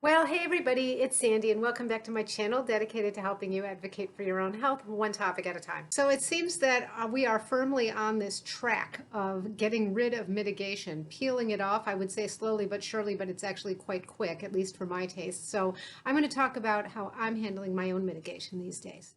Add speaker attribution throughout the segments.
Speaker 1: Well, hey everybody, it's Sandy and welcome back to my channel dedicated to helping you advocate for your own health, one topic at a time. So it seems that we are firmly on this track of getting rid of mitigation, peeling it off, I would say slowly but surely, but it's actually quite quick, at least for my taste. So I'm going to talk about how I'm handling my own mitigation these days.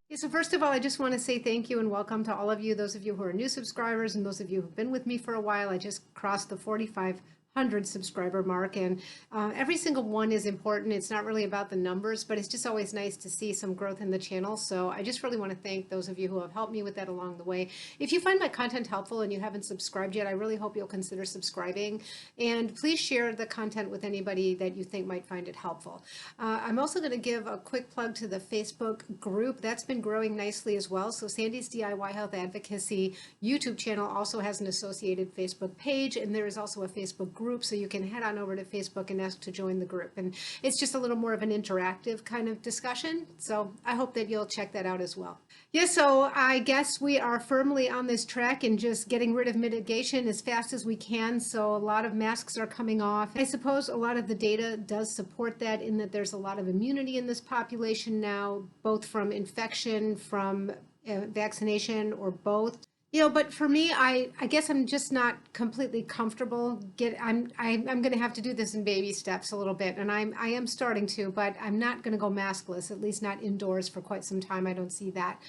Speaker 1: Yeah, so first of all, I just want to say thank you and welcome to all of you, those of you who are new subscribers and those of you who've been with me for a while. I just crossed the 4,500 subscriber mark, and every single one is important. It's not really about the numbers, but it's just always nice to see some growth in the channel. So I just really want to thank those of you who have helped me with that along the way. If you find my content helpful and you haven't subscribed yet, I really hope you'll consider subscribing, and please share the content with anybody that you think might find it helpful. I'm also going to give a quick plug to the Facebook group. That's been growing nicely as well. So Sandy's DIY Health Advocacy YouTube channel also has an associated Facebook page, and there is also a Facebook group, so you can head on over to Facebook and ask to join the group. And it's just a little more of an interactive kind of discussion. So I hope that you'll check that out as well. Yeah, so I guess we are firmly on this track and just getting rid of mitigation as fast as we can. So a lot of masks are coming off. I suppose a lot of the data does support that, in that there's a lot of immunity in this population now, both from infection, from vaccination, or both. But for me, I guess I'm just not completely comfortable. I'm going to have to do this in baby steps a little bit, and I am starting to, but I'm not going to go maskless, at least not indoors for quite some time. I don't see that.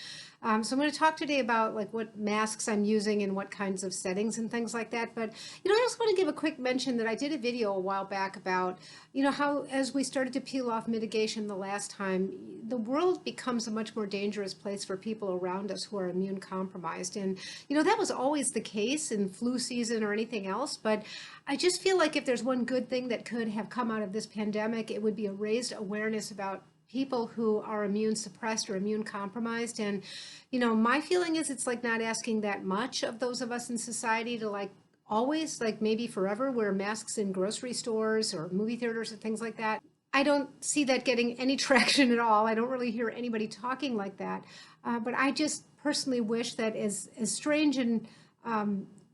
Speaker 1: So I'm going to talk today about like what masks I'm using and what kinds of settings and things like that. But I just want to give a quick mention that I did a video a while back about how, as we started to peel off mitigation the last time, the world becomes a much more dangerous place for people around us who are immune compromised. And that was always the case in flu season or anything else, but I just feel like if there's one good thing that could have come out of this pandemic, it would be a raised awareness about people who are immune suppressed or immune compromised. And my feeling is it's like not asking that much of those of us in society to like always, like maybe forever, wear masks in grocery stores or movie theaters or things like that. I don't see that getting any traction at all. I don't really hear anybody talking like that. But I just personally wish that, as strange and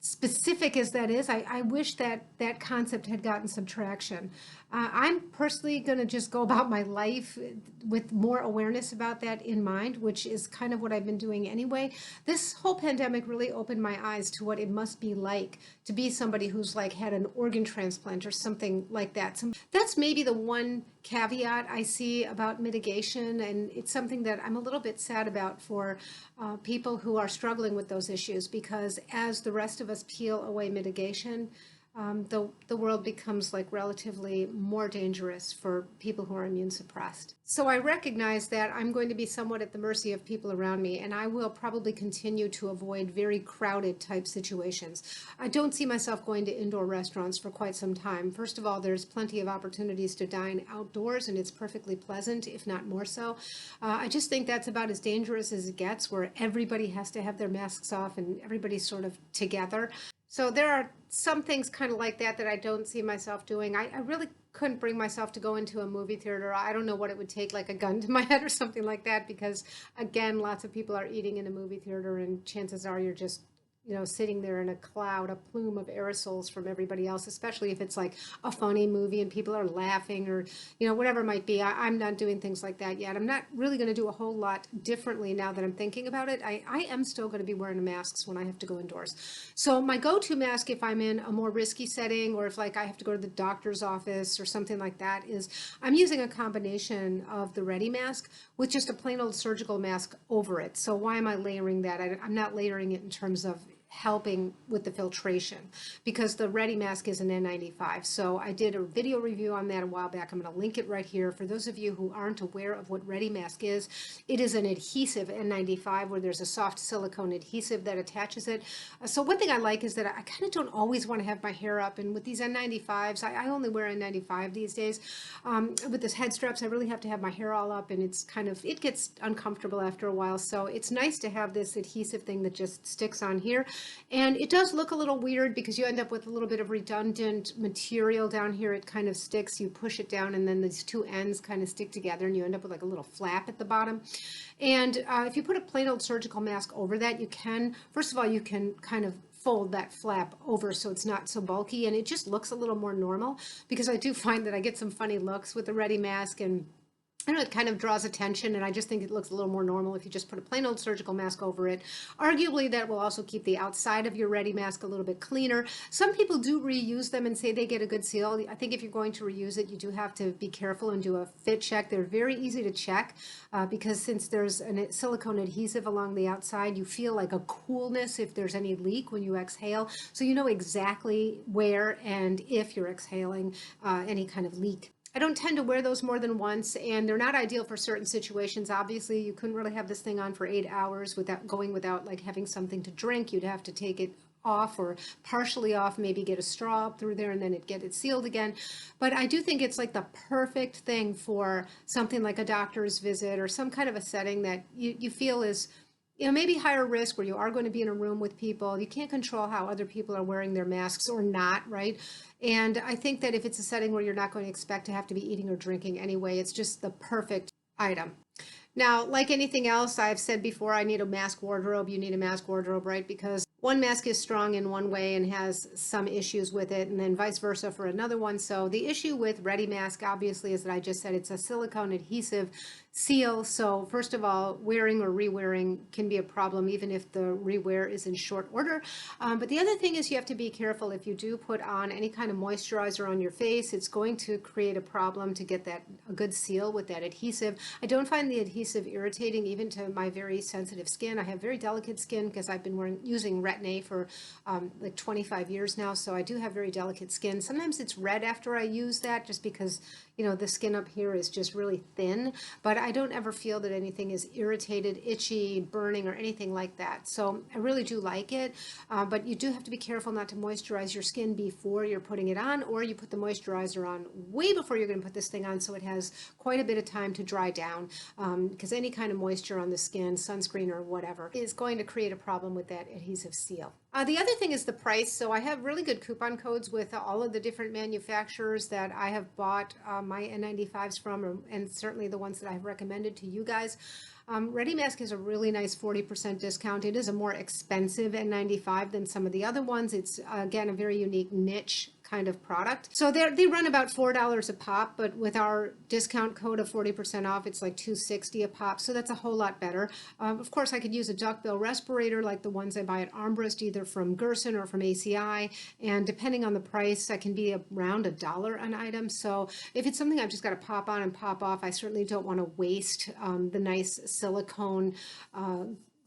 Speaker 1: specific as that is, I wish that that concept had gotten some traction. I'm personally going to just go about my life with more awareness about that in mind, which is kind of what I've been doing anyway. This whole pandemic really opened my eyes to what it must be like to be somebody who's like had an organ transplant or something like that. So that's maybe the one caveat I see about mitigation, and it's something that I'm a little bit sad about for people who are struggling with those issues, because as the rest of us peel away mitigation, the world becomes like relatively more dangerous for people who are immune suppressed. So I recognize that I'm going to be somewhat at the mercy of people around me, and I will probably continue to avoid very crowded type situations. I don't see myself going to indoor restaurants for quite some time. First of all, there's plenty of opportunities to dine outdoors, and it's perfectly pleasant, if not more so. I just think that's about as dangerous as it gets, where everybody has to have their masks off and everybody's sort of together. So there are some things kind of like that that I don't see myself doing. I really couldn't bring myself to go into a movie theater. I don't know what it would take, like a gun to my head or something like that, because again, lots of people are eating in a movie theater, and chances are you're just sitting there in a cloud, a plume of aerosols from everybody else, especially if it's like a funny movie and people are laughing or, whatever it might be. I'm not doing things like that yet. I'm not really going to do a whole lot differently now that I'm thinking about it. I am still going to be wearing masks when I have to go indoors. So my go-to mask, if I'm in a more risky setting, or if like I have to go to the doctor's office or something like that, is I'm using a combination of the Ready mask with just a plain old surgical mask over it. So why am I layering that? I'm not layering it in terms of helping with the filtration, because the Ready mask is an N95. So I did a video review on that a while back. I'm going to link it right here. For those of you who aren't aware of what Ready mask is, it is an adhesive N95 where there's a soft silicone adhesive that attaches it. So one thing I like is that I kind of don't always want to have my hair up, and with these N95s, I only wear N95 these days. With this head straps, I really have to have my hair all up, and it gets uncomfortable after a while. So it's nice to have this adhesive thing that just sticks on here. And it does look a little weird because you end up with a little bit of redundant material down here. It kind of sticks, you push it down, and then these two ends kind of stick together, and you end up with like a little flap at the bottom. And if you put a plain old surgical mask over that, you can, first of all, you can kind of fold that flap over so it's not so bulky and it just looks a little more normal, because I do find that I get some funny looks with the ready mask, and I know it kind of draws attention, and I just think it looks a little more normal if you just put a plain old surgical mask over it. Arguably, that will also keep the outside of your ready mask a little bit cleaner. Some people do reuse them and say they get a good seal. I think if you're going to reuse it, you do have to be careful and do a fit check. They're very easy to check because since there's a silicone adhesive along the outside, you feel like a coolness if there's any leak when you exhale. So you know exactly where and if you're exhaling any kind of leak. I don't tend to wear those more than once, and they're not ideal for certain situations. Obviously, you couldn't really have this thing on for 8 hours without like having something to drink. You'd have to take it off or partially off, maybe get a straw up through there and then get it sealed again. But I do think it's like the perfect thing for something like a doctor's visit or some kind of a setting that you feel is, maybe higher risk, where you are going to be in a room with people. You can't control how other people are wearing their masks or not, right? And I think that if it's a setting where you're not going to expect to have to be eating or drinking anyway, it's just the perfect item. Now, like anything else, I've said before, I need a mask wardrobe. You need a mask wardrobe, right? Because one mask is strong in one way and has some issues with it, and then vice versa for another one. So the issue with Ready Mask, obviously, is that I just said it's a silicone adhesive seal. So first of all, wearing or re-wearing can be a problem, even if the re-wear is in short order. But the other thing is you have to be careful if you do put on any kind of moisturizer on your face. It's going to create a problem to get a good seal with that adhesive. I don't find the adhesive irritating, even to my very sensitive skin. I have very delicate skin because I've been using Retin-A for like 25 years now, so I do have very delicate skin. Sometimes it's red after I use that just because the skin up here is just really thin, but I don't ever feel that anything is irritated, itchy, burning, or anything like that. So I really do like it, but you do have to be careful not to moisturize your skin before you're putting it on, or you put the moisturizer on way before you're going to put this thing on, so it has quite a bit of time to dry down, because any kind of moisture on the skin, sunscreen or whatever, is going to create a problem with that adhesive seal. The other thing is the price. So I have really good coupon codes with all of the different manufacturers that I have bought my N95s from, and certainly the ones that I've recommended to you guys. Ready Mask is a really nice 40% discount. It is a more expensive N95 than some of the other ones. It's, again, a very unique niche kind of product. So they run about $4 a pop, but with our discount code of 40% off, it's like $2.60 a pop. So that's a whole lot better. Of course, I could use a duckbill respirator like the ones I buy at Armbrust, either from Gerson or from ACI. And depending on the price, I can be around $1 an item. So if it's something I've just got to pop on and pop off, I certainly don't want to waste the nice silicone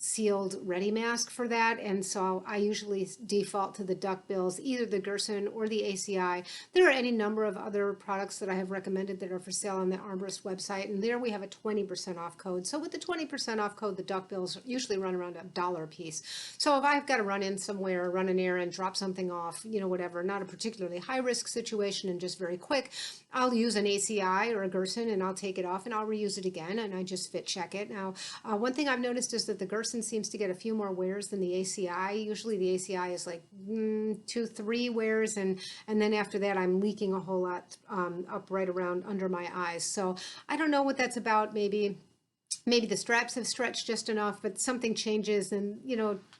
Speaker 1: sealed Ready Mask for that, and so I usually default to the duckbills, either the Gerson or the ACI. There are any number of other products that I have recommended that are for sale on the Armbrust website, and there we have a 20% off code. So with the 20% off code, the duckbills usually run around $1 a piece. So if I've got to run in somewhere, run an errand, drop something off, whatever, not a particularly high risk situation and just very quick, I'll use an ACI or a Gerson and I'll take it off and I'll reuse it again, and I just fit check it. Now, one thing I've noticed is that the Gerson seems to get a few more wears than the ACI. Usually the ACI is like 2-3 wears, and then after that I'm leaking a whole lot up right around under my eyes. So I don't know what that's about. Maybe the straps have stretched just enough, but something changes, and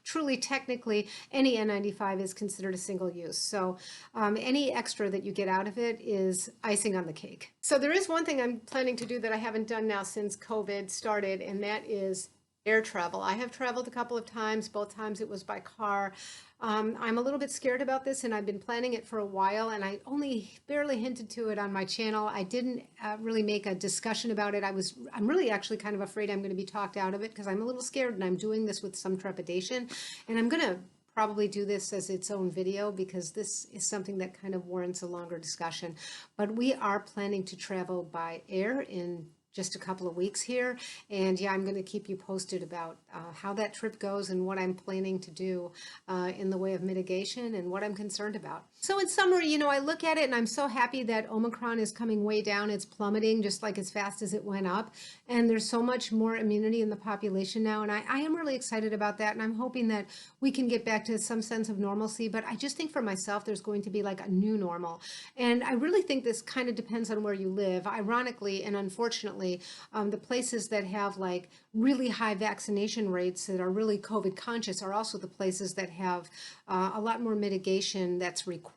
Speaker 1: truly technically any N95 is considered a single use. So any extra that you get out of it is icing on the cake. So there is one thing I'm planning to do that I haven't done now since COVID started, and that is air travel. I have traveled a couple of times. Both times it was by car. I'm a little bit scared about this, and I've been planning it for a while, and I only barely hinted to it on my channel. I didn't really make a discussion about it. I'm really actually kind of afraid I'm going to be talked out of it, because I'm a little scared, and I'm doing this with some trepidation, and I'm going to probably do this as its own video, because this is something that kind of warrants a longer discussion. But we are planning to travel by air in just a couple of weeks here, and yeah, I'm going to keep you posted about how that trip goes and what I'm planning to do in the way of mitigation and what I'm concerned about. So in summary, I look at it and I'm so happy that Omicron is coming way down. It's plummeting just like as fast as it went up. And there's so much more immunity in the population now. And I am really excited about that. And I'm hoping that we can get back to some sense of normalcy. But I just think for myself, there's going to be like a new normal. And I really think this kind of depends on where you live. Ironically and unfortunately, the places that have like really high vaccination rates that are really COVID conscious are also the places that have a lot more mitigation that's required.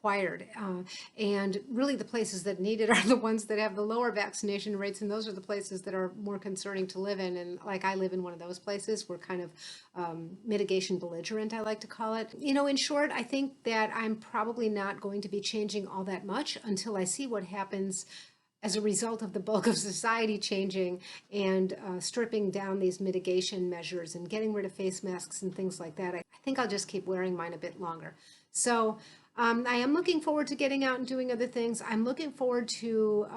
Speaker 1: And really the places that need it are the ones that have the lower vaccination rates, and those are the places that are more concerning to live in. And like I live in one of those places. We're kind of mitigation belligerent, I like to call it. In short, I think that I'm probably not going to be changing all that much until I see what happens as a result of the bulk of society changing and stripping down these mitigation measures and getting rid of face masks and things like that. I think I'll just keep wearing mine a bit longer. So I am looking forward to getting out and doing other things. I'm looking forward to,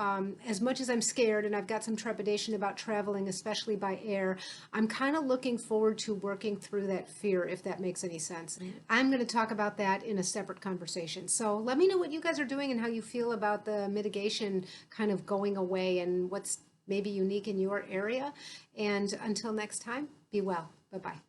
Speaker 1: as much as I'm scared and I've got some trepidation about traveling, especially by air, I'm kind of looking forward to working through that fear, if that makes any sense. I'm going to talk about that in a separate conversation. So let me know what you guys are doing and how you feel about the mitigation kind of going away and what's maybe unique in your area. And until next time, be well. Bye-bye.